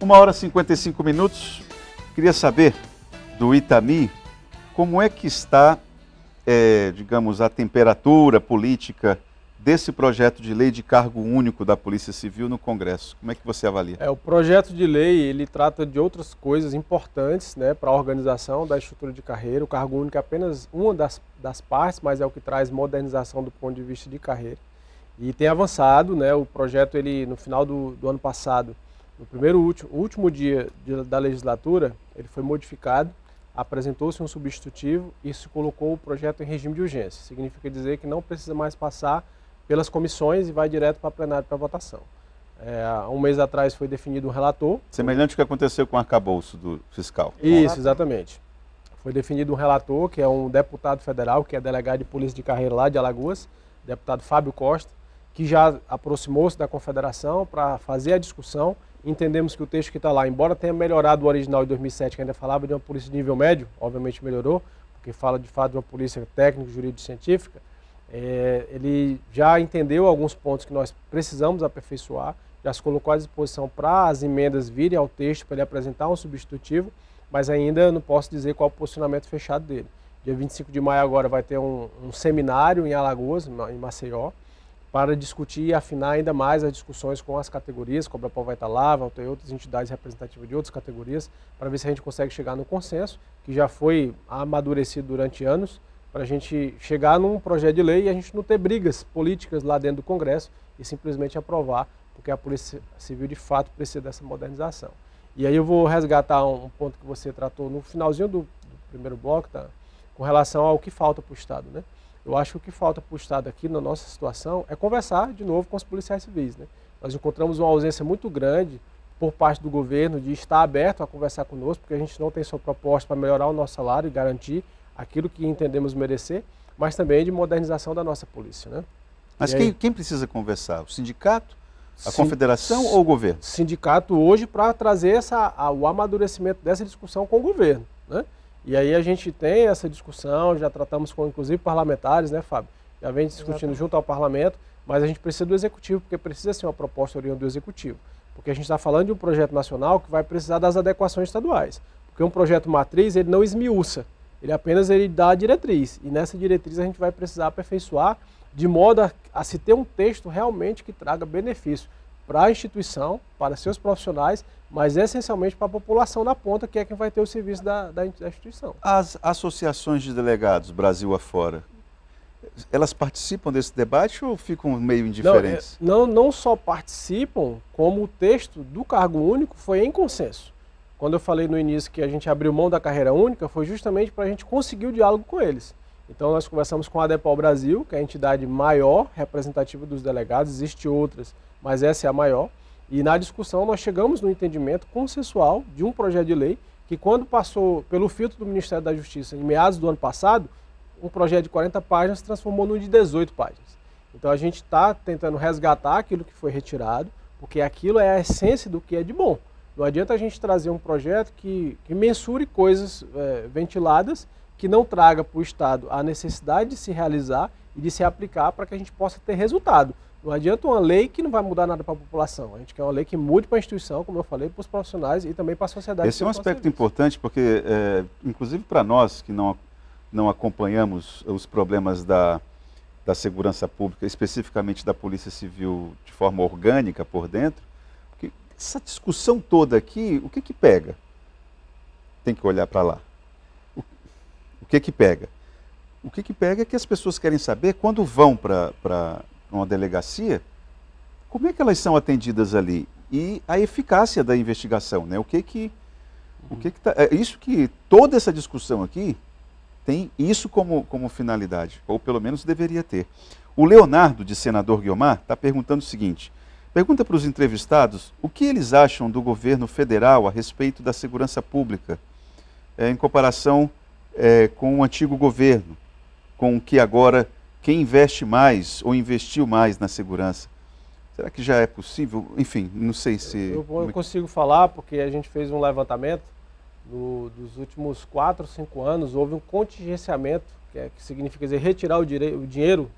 1h e 55 minutos. Queria saber do Itami como é que está, digamos, a temperatura política desse projeto de lei de cargo único da Polícia Civil no Congresso. Como é que você avalia? O projeto de lei, ele trata de outras coisas importantes, né, para a organização da estrutura de carreira. O cargo único é apenas uma das partes, mas é o que traz modernização do ponto de vista de carreira. E tem avançado, né, o projeto, ele, no final do ano passado, no último dia da legislatura, ele foi modificado, apresentou-se um substitutivo e se colocou o projeto em regime de urgência. Significa dizer que não precisa mais passar pelas comissões e vai direto para plenário para votação. Há um mês atrás foi definido um relator. Semelhante ao que aconteceu com o arcabouço do fiscal. Isso, exatamente. Foi definido um relator, que é um deputado federal, que é delegado de polícia de carreira lá de Alagoas, deputado Fábio Costa, que já aproximou-se da Confederação para fazer a discussão. Entendemos que o texto que está lá, embora tenha melhorado o original de 2007, que ainda falava de uma polícia de nível médio, obviamente melhorou, porque fala de fato de uma polícia técnica, jurídica e científica, ele já entendeu alguns pontos que nós precisamos aperfeiçoar, já se colocou à disposição para as emendas virem ao texto, para ele apresentar um substitutivo, mas ainda não posso dizer qual é o posicionamento fechado dele. Dia 25 de maio agora vai ter um seminário em Alagoas, em Maceió, para discutir e afinar ainda mais as discussões com as categorias. O Cobrapol vai estar lá, vão ter outras entidades representativas de outras categorias, para ver se a gente consegue chegar no consenso, que já foi amadurecido durante anos, para a gente chegar num projeto de lei e a gente não ter brigas políticas lá dentro do Congresso e simplesmente aprovar, porque a Polícia Civil de fato precisa dessa modernização. E aí eu vou resgatar um ponto que você tratou no finalzinho do primeiro bloco, tá? Com relação ao que falta para o Estado, né? Eu acho que o que falta para o Estado aqui na nossa situação é conversar de novo com os policiais civis, né? Nós encontramos uma ausência muito grande por parte do governo de estar aberto a conversar conosco, porque a gente não tem só proposta para melhorar o nosso salário e garantir aquilo que entendemos merecer, mas também de modernização da nossa polícia, né? Mas quem precisa conversar? O sindicato, a confederação ou o governo? Sindicato hoje para trazer o amadurecimento dessa discussão com o governo, né? E aí a gente tem essa discussão, já tratamos com inclusive parlamentares, né, Fábio? Já vem discutindo junto ao parlamento, mas a gente precisa do executivo, porque precisa ser uma proposta oriunda do executivo. Porque a gente está falando de um projeto nacional que vai precisar das adequações estaduais. Porque um projeto matriz, ele não esmiuça, ele apenas dá a diretriz. E nessa diretriz a gente vai precisar aperfeiçoar de modo a se ter um texto realmente que traga benefício para a instituição, para seus profissionais, mas essencialmente para a população da ponta, que é quem vai ter o serviço da instituição. As associações de delegados, Brasil afora, elas participam desse debate ou ficam meio indiferentes? Não só participam, como o texto do cargo único foi em consenso. Quando eu falei no início que a gente abriu mão da carreira única, foi justamente para a gente conseguir o diálogo com eles. Então nós conversamos com a ADEPOL Brasil, que é a entidade maior, representativa dos delegados, existem outras, mas essa é a maior. E na discussão nós chegamos no entendimento consensual de um projeto de lei que, quando passou pelo filtro do Ministério da Justiça em meados do ano passado, um projeto de 40 páginas se transformou num de 18 páginas. Então a gente está tentando resgatar aquilo que foi retirado, porque aquilo é a essência do que é de bom. Não adianta a gente trazer um projeto que mensure coisas ventiladas, que não traga para o Estado a necessidade de se realizar e de se aplicar para que a gente possa ter resultado. Não adianta uma lei que não vai mudar nada para a população. A gente quer uma lei que mude para a instituição, como eu falei, para os profissionais e também para a sociedade. Esse é um aspecto importante, porque, inclusive para nós que não acompanhamos os problemas da segurança pública, especificamente da Polícia Civil de forma orgânica por dentro, porque essa discussão toda aqui, o que pega? Tem que olhar para lá. O que pega? O que pega é que as pessoas querem saber, quando vão para uma delegacia, como é que elas são atendidas ali? E a eficácia da investigação, né? Isso que toda essa discussão aqui tem isso como finalidade, ou pelo menos deveria ter. O Leonardo, de Senador Guiomar, está perguntando o seguinte: pergunta para os entrevistados o que eles acham do governo federal a respeito da segurança pública, em comparação com o antigo governo, com que agora quem investe mais ou investiu mais na segurança. Será que já é possível? Enfim, não sei se... Eu consigo falar porque a gente fez um levantamento dos últimos 4, 5 anos, houve um contingenciamento, que significa dizer retirar o dinheiro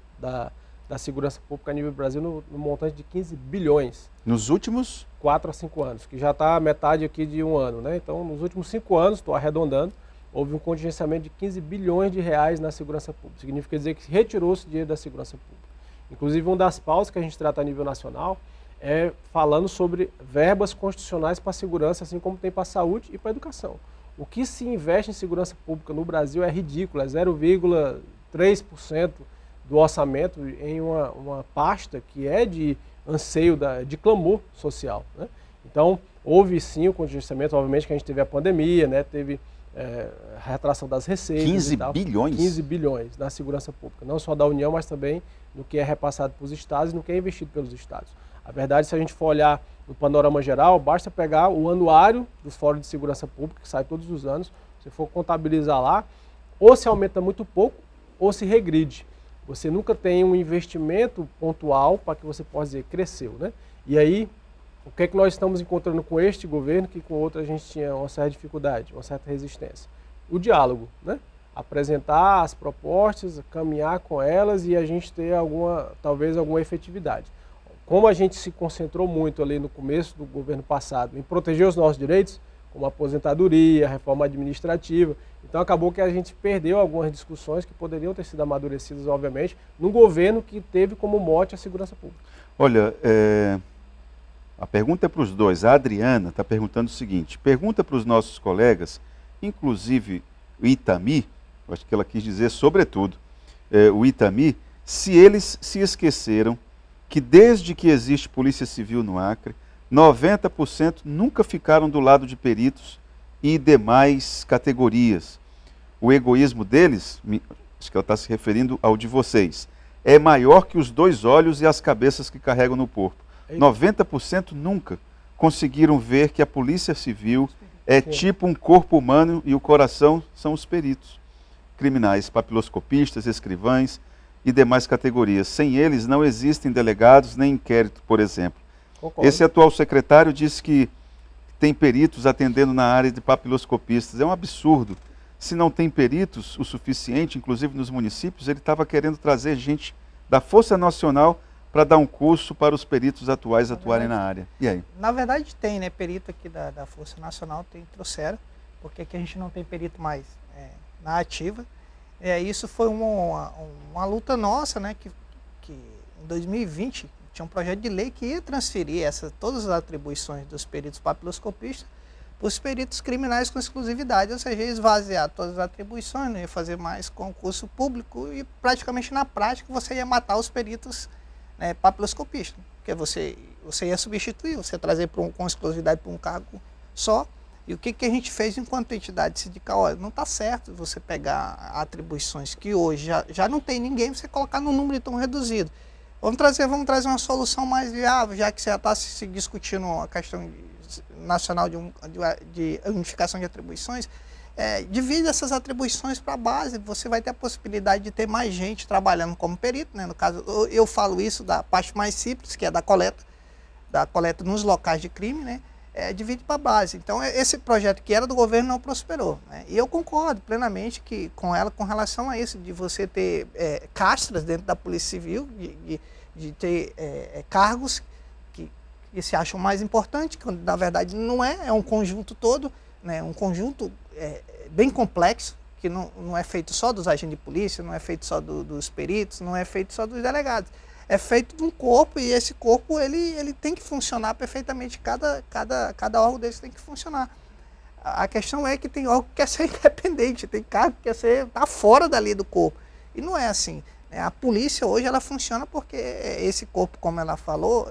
da segurança pública a nível do Brasil no montante de 15 bilhões. Nos últimos 4 a 5 anos, que já está metade aqui de um ano, né? Então, nos últimos 5 anos, estou arredondando, houve um contingenciamento de 15 bilhões de reais na segurança pública. Significa dizer que retirou-se dinheiro da segurança pública. Inclusive, uma das pautas que a gente trata a nível nacional é falando sobre verbas constitucionais para a segurança, assim como tem para a saúde e para a educação. O que se investe em segurança pública no Brasil é ridículo, é 0,3% do orçamento em uma pasta que é de anseio, de clamor social, né? Então, houve sim o contingenciamento, obviamente que a gente teve a pandemia, né? Teve a retração das receitas. 15 bilhões? 15 bilhões na segurança pública, não só da União, mas também no que é repassado para os estados e no que é investido pelos estados. A verdade, se a gente for olhar no panorama geral, basta pegar o anuário do Fórum de Segurança Pública, que sai todos os anos, se for contabilizar lá, ou se aumenta muito pouco, ou se regride. Você nunca tem um investimento pontual para que você possa dizer cresceu, né? E aí, o que é que nós estamos encontrando com este governo que com outro a gente tinha uma certa dificuldade, uma certa resistência? O diálogo, né? Apresentar as propostas, caminhar com elas e a gente ter talvez alguma efetividade. Como a gente se concentrou muito ali no começo do governo passado em proteger os nossos direitos, como a aposentadoria, a reforma administrativa, então acabou que a gente perdeu algumas discussões que poderiam ter sido amadurecidas, obviamente, num governo que teve como mote a segurança pública. Olha, a pergunta é para os dois. A Adriana está perguntando o seguinte: pergunta para os nossos colegas, inclusive o Itami, acho que ela quis dizer sobretudo, o Itami, se eles se esqueceram que desde que existe Polícia Civil no Acre, 90% nunca ficaram do lado de peritos e demais categorias. O egoísmo deles, acho que ela está se referindo ao de vocês, é maior que os 2 olhos e as cabeças que carregam no corpo. 90% nunca conseguiram ver que a Polícia Civil é tipo um corpo humano e o coração são os peritos criminais, papiloscopistas, escrivães e demais categorias. Sem eles não existem delegados nem inquérito, por exemplo. Concordo. Esse atual secretário disse que tem peritos atendendo na área de papiloscopistas. É um absurdo. Se não tem peritos o suficiente, inclusive nos municípios, ele estava querendo trazer gente da Força Nacional para dar um curso para os peritos atuais atuarem na área. E aí? Na verdade tem, né? Perito aqui da Força Nacional trouxeram, porque aqui a gente não tem perito mais na ativa. Isso foi uma luta nossa, né? Que em 2020 tinha um projeto de lei que ia transferir todas as atribuições dos peritos papiloscopistas para os peritos criminais com exclusividade, ou seja, esvaziar todas as atribuições, não ia fazer mais concurso público e praticamente na prática você ia matar os peritos papiloscopistas, porque você ia substituir, você ia trazer com exclusividade para um cargo só. E o que a gente fez enquanto entidade sindical? Olha, não está certo você pegar atribuições que hoje já não tem ninguém, você colocar num número tão reduzido. Vamos trazer uma solução mais viável, já que você já está se discutindo a questão nacional de unificação de atribuições. Divide essas atribuições para a base, você vai ter a possibilidade de ter mais gente trabalhando como perito, né? No caso, eu falo isso da parte mais simples, que é da coleta nos locais de crime, né? Divide para a base. Então, esse projeto que era do governo não prosperou, né? E eu concordo plenamente com ela com relação a isso, de você ter castras dentro da Polícia Civil, de ter cargos que se acham mais importantes, quando na verdade não é um conjunto todo, né? Um conjunto bem complexo, que não é feito só dos agentes de polícia, não é feito só dos peritos, não é feito só dos delegados. É feito de um corpo e esse corpo ele tem que funcionar perfeitamente, cada órgão desse tem que funcionar. A questão é que tem órgão que quer ser independente, tem cargo que quer estar fora dali do corpo. E não é assim. A polícia hoje ela funciona porque esse corpo, como ela falou,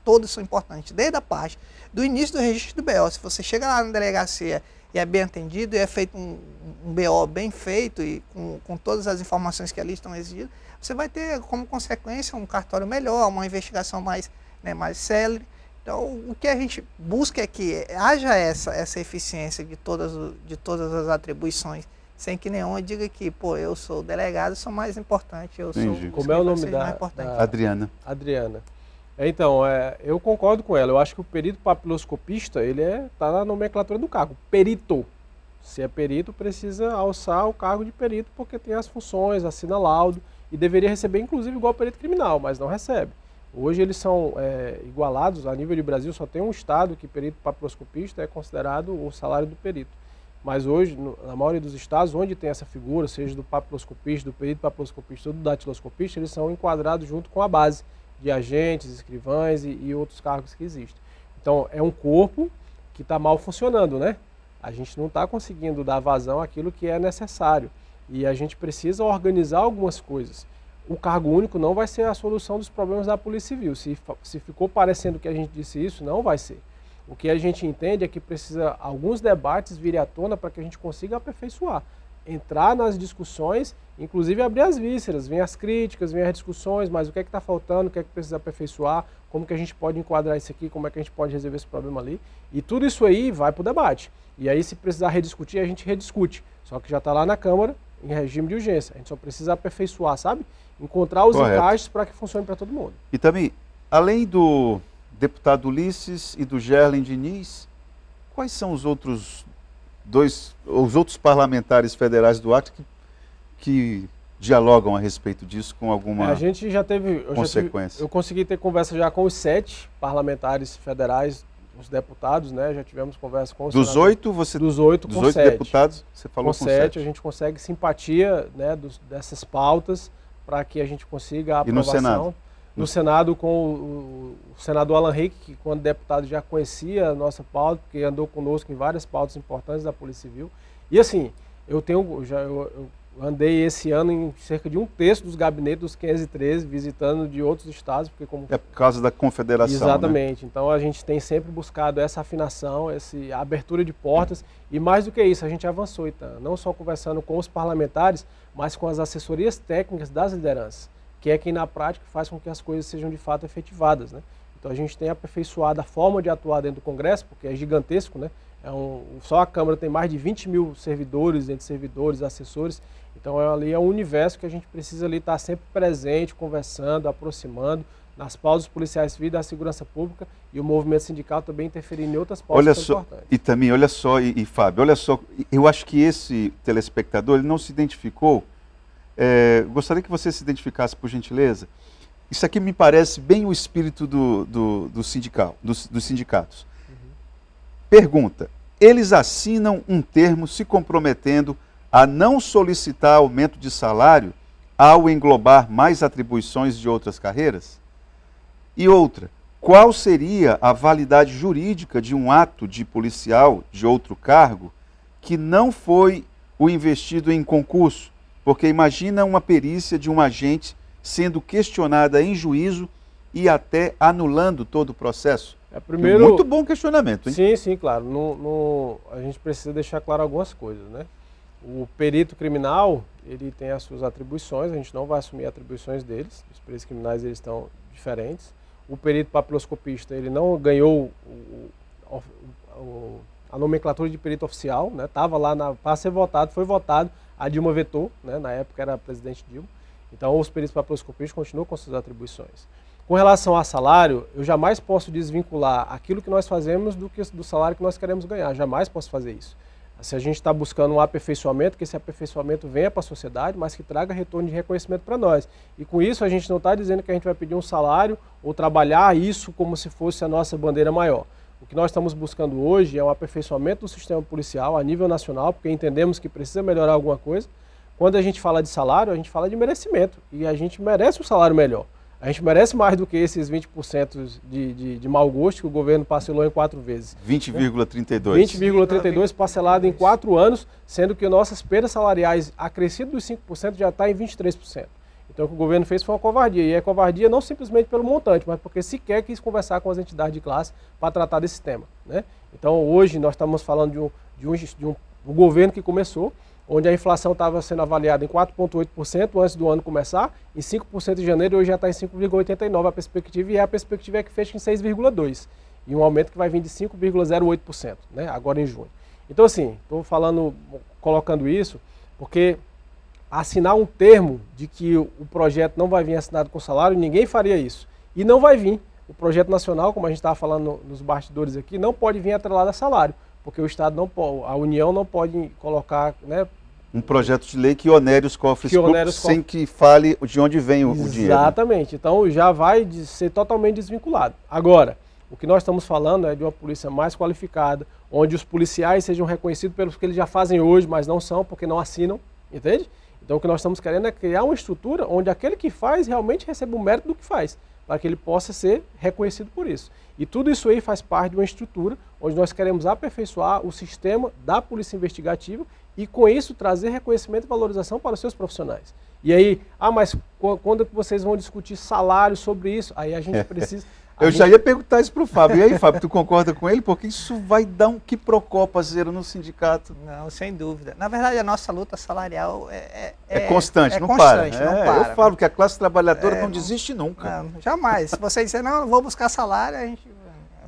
todos são importantes. Desde a parte do início do registro do BO, se você chega lá na delegacia e é bem atendido, e é feito um BO bem feito e com todas as informações que ali estão exigidas, você vai ter como consequência um cartório melhor, uma investigação mais célere. Então, o que a gente busca é que haja essa eficiência de todas as atribuições, sem que nenhuma diga que, pô, eu sou delegado, sou mais importante, eu Entendi. sou... Como é o nome da Adriana? Adriana. Então, eu concordo com ela. Eu acho que o perito papiloscopista, ele está na nomenclatura do cargo. Perito. Se é perito, precisa alçar o cargo de perito, porque tem as funções, assina laudo. e deveria receber, inclusive, igual perito criminal, mas não recebe. Hoje eles são igualados, a nível de Brasil só tem um estado que perito papiloscopista é considerado o salário do perito. Mas hoje, na maioria dos estados, onde tem essa figura, seja do papiloscopista, do perito papiloscopista ou do datiloscopista, eles são enquadrados junto com a base de agentes, escrivães e outros cargos que existem. Então, é um corpo que está mal funcionando, né? A gente não está conseguindo dar vazão àquilo que é necessário. E a gente precisa organizar algumas coisas. O cargo único não vai ser a solução dos problemas da Polícia Civil. Se ficou parecendo que a gente disse isso, não vai ser. O que a gente entende é que precisa alguns debates virem à tona para que a gente consiga aperfeiçoar. Entrar nas discussões, inclusive abrir as vísceras, vem as críticas, vem as discussões, mas o que é que está faltando, o que é que precisa aperfeiçoar, como que a gente pode enquadrar isso aqui, como é que a gente pode resolver esse problema ali. E tudo isso aí vai para o debate. E aí, se precisar rediscutir, a gente rediscute. Só que já está lá na Câmara, em regime de urgência. A gente só precisa aperfeiçoar, sabe? Encontrar os encaixes para que funcione para todo mundo. E também, além do deputado Ulisses e do Gerlen Diniz, quais são os outros parlamentares federais do Acre que dialogam a respeito disso com alguma a gente já teve consequência? Eu consegui ter conversa já com os 7 parlamentares federais, os deputados, né? Já tivemos conversa com os dos senadores. 8 você dos 8 dos com 8 7. deputados você falou com 7. A gente consegue simpatia, né, dessas pautas para que a gente consiga a aprovação. E no Senado? No Senado, com o senador Alan Henrique, que quando deputado já conhecia a nossa pauta, porque andou conosco em várias pautas importantes da Polícia Civil. E assim, eu andei esse ano em cerca de 1/3 dos gabinetes dos 513, visitando de outros estados. Porque como... É por causa da confederação, exatamente. Né? Então a gente tem sempre buscado essa afinação, a abertura de portas. E mais do que isso, a gente avançou, então, não só conversando com os parlamentares, mas com as assessorias técnicas das lideranças, que é quem na prática faz com que as coisas sejam de fato efetivadas, né? Então a gente tem aperfeiçoado a forma de atuar dentro do Congresso, porque é gigantesco, né? Só a Câmara tem mais de 20 mil servidores, entre servidores, assessores. Então ali é um universo que a gente precisa ali estar sempre presente, conversando, aproximando nas pautas policiais civis da segurança pública, e o movimento sindical também interferindo em outras pautas importantes. E também, olha só, e Fábio, olha só, eu acho que esse telespectador ele não se identificou. Gostaria que você se identificasse, por gentileza. Isso aqui me parece bem o espírito dos sindicatos. Uhum. Pergunta: eles assinam um termo se comprometendo a não solicitar aumento de salário ao englobar mais atribuições de outras carreiras? E outra, qual seria a validade jurídica de um ato de policial de outro cargo que não foi o investido em concurso? Porque imagina uma perícia de um agente sendo questionada em juízo e até anulando todo o processo. Muito bom questionamento, hein? Sim, claro. A gente precisa deixar claro algumas coisas, né? O perito criminal, ele tem as suas atribuições, a gente não vai assumir atribuições deles, os peritos criminais eles estão diferentes. O perito papiloscopista, ele não ganhou a nomenclatura de perito oficial, né? Estava lá para ser votado, foi votado, a Dilma vetou, né? Na época era a presidente Dilma. Então os peritos papiloscopistas continuam com suas atribuições. Com relação a salário, eu jamais posso desvincular aquilo que nós fazemos do salário que nós queremos ganhar, jamais posso fazer isso. Se a gente está buscando um aperfeiçoamento, que esse aperfeiçoamento venha para a sociedade, mas que traga retorno de reconhecimento para nós. E com isso a gente não está dizendo que a gente vai pedir um salário ou trabalhar isso como se fosse a nossa bandeira maior. O que nós estamos buscando hoje é um aperfeiçoamento do sistema policial a nível nacional, porque entendemos que precisa melhorar alguma coisa. Quando a gente fala de salário, a gente fala de merecimento, e a gente merece um salário melhor. A gente merece mais do que esses 20% de mau gosto que o governo parcelou em 4 vezes. 20,32. 20,32 parcelado em 4 anos, sendo que nossas perdas salariais acrescidas dos 5% já está em 23%. Então o que o governo fez foi uma covardia, e é covardia não simplesmente pelo montante, mas porque sequer quis conversar com as entidades de classe para tratar desse tema, né? Então hoje nós estamos falando de um governo que começou, onde a inflação estava sendo avaliada em 4,8% antes do ano começar, em 5% em janeiro, e hoje já está em 5,89% a perspectiva, e a perspectiva é que feche em 6,2%, e um aumento que vai vir de 5,08%, né, agora em junho. Então assim, estou colocando isso, porque assinar um termo de que o projeto não vai vir assinado com salário, ninguém faria isso, e não vai vir. O projeto nacional, como a gente estava falando nos bastidores aqui, não pode vir atrelado a salário, porque o Estado não pode, a União não pode colocar, né, Um projeto de lei que onere os cofres públicos sem que fale de onde vem o dinheiro. Exatamente. Então já vai ser totalmente desvinculado. Agora, o que nós estamos falando é de uma polícia mais qualificada, onde os policiais sejam reconhecidos pelos que eles já fazem hoje, mas não são, porque não assinam, entende? Então o que nós estamos querendo é criar uma estrutura onde aquele que faz realmente receba o mérito do que faz, para que ele possa ser reconhecido por isso. E tudo isso aí faz parte de uma estrutura onde nós queremos aperfeiçoar o sistema da polícia investigativa e com isso trazer reconhecimento e valorização para os seus profissionais. E aí, mas quando vocês vão discutir salário sobre isso? Aí a gente precisa... Eu já ia perguntar isso para o Fábio. E aí, Fábio, tu concorda com ele? Porque isso vai dar um quiprocó, parceiro, no sindicato. Não, sem dúvida. Na verdade, a nossa luta salarial é constante, não constante, para. Não para. Eu falo que a classe trabalhadora não desiste nunca. Não, jamais. Se você disser, não, eu vou buscar salário, a gente...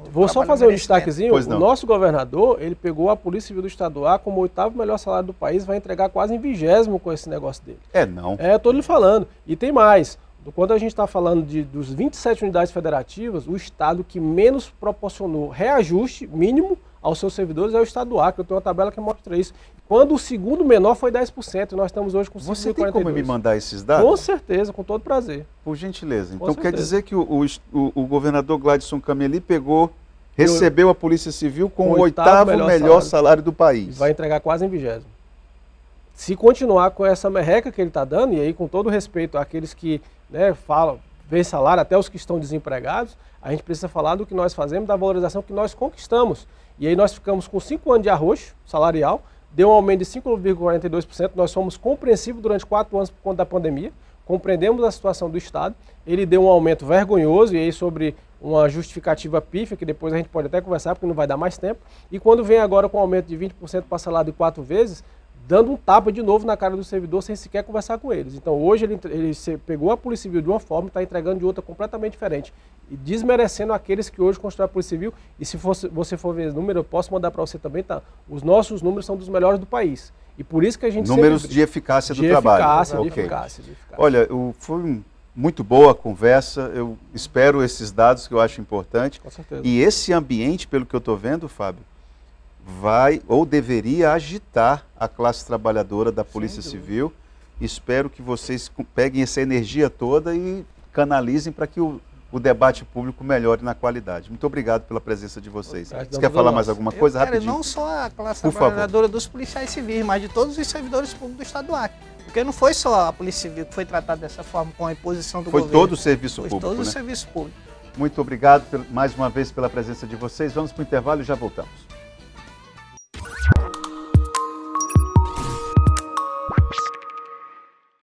Vou só fazer um destaquezinho. O nosso governador, ele pegou a Polícia Civil do Estado A como o 8º melhor salário do país, vai entregar quase em 20º com esse negócio dele. Não. Eu estou lhe falando. E tem mais. Quando a gente está falando dos 27 unidades federativas, o estado que menos proporcionou reajuste mínimo aos seus servidores é o estado do Acre. Eu tenho uma tabela que mostra isso. Quando o segundo menor foi 10%, e nós estamos hoje com 5,42%. Você tem como me mandar esses dados? Com certeza, com todo prazer. Por gentileza. Então quer dizer que o governador Gladson Cameli recebeu a Polícia Civil com o 8º melhor salário do país. Vai entregar quase em 20º. Se continuar com essa merreca que ele está dando, e aí com todo respeito àqueles que falam, vê salário, até os que estão desempregados, a gente precisa falar do que nós fazemos, da valorização que nós conquistamos. E aí nós ficamos com 5 anos de arroxo salarial, deu um aumento de 5,42%, nós fomos compreensivos durante 4 anos por conta da pandemia, compreendemos a situação do Estado, ele deu um aumento vergonhoso, e aí sobre uma justificativa pífia, que depois a gente pode até conversar, porque não vai dar mais tempo, e quando vem agora com um aumento de 20% para salário de 4 vezes, dando um tapa de novo na cara do servidor sem sequer conversar com eles. Então hoje ele pegou a Polícia Civil de uma forma e está entregando de outra completamente diferente. E desmerecendo aqueles que hoje constroem a Polícia Civil. E se você for ver o número, eu posso mandar para você também, tá? Os nossos números são dos melhores do país. E por isso que a gente números de eficácia do trabalho. De eficácia. Olha, foi muito boa a conversa. Eu espero esses dados que eu acho importante. Com certeza. E esse ambiente, pelo que eu estou vendo, Fábio, vai ou deveria agitar a classe trabalhadora da Polícia Civil. Espero que vocês peguem essa energia toda e canalizem para que o debate público melhore na qualidade. Muito obrigado pela presença de vocês. Você quer falar mais alguma coisa? Rapidinho. Não só a classe trabalhadora dos policiais civis, mas de todos os servidores públicos do Estado do Acre. Porque não foi só a Polícia Civil que foi tratada dessa forma com a imposição do governo. Foi todo o serviço público. Foi todo o serviço público. Muito obrigado mais uma vez pela presença de vocês. Vamos para o intervalo e já voltamos.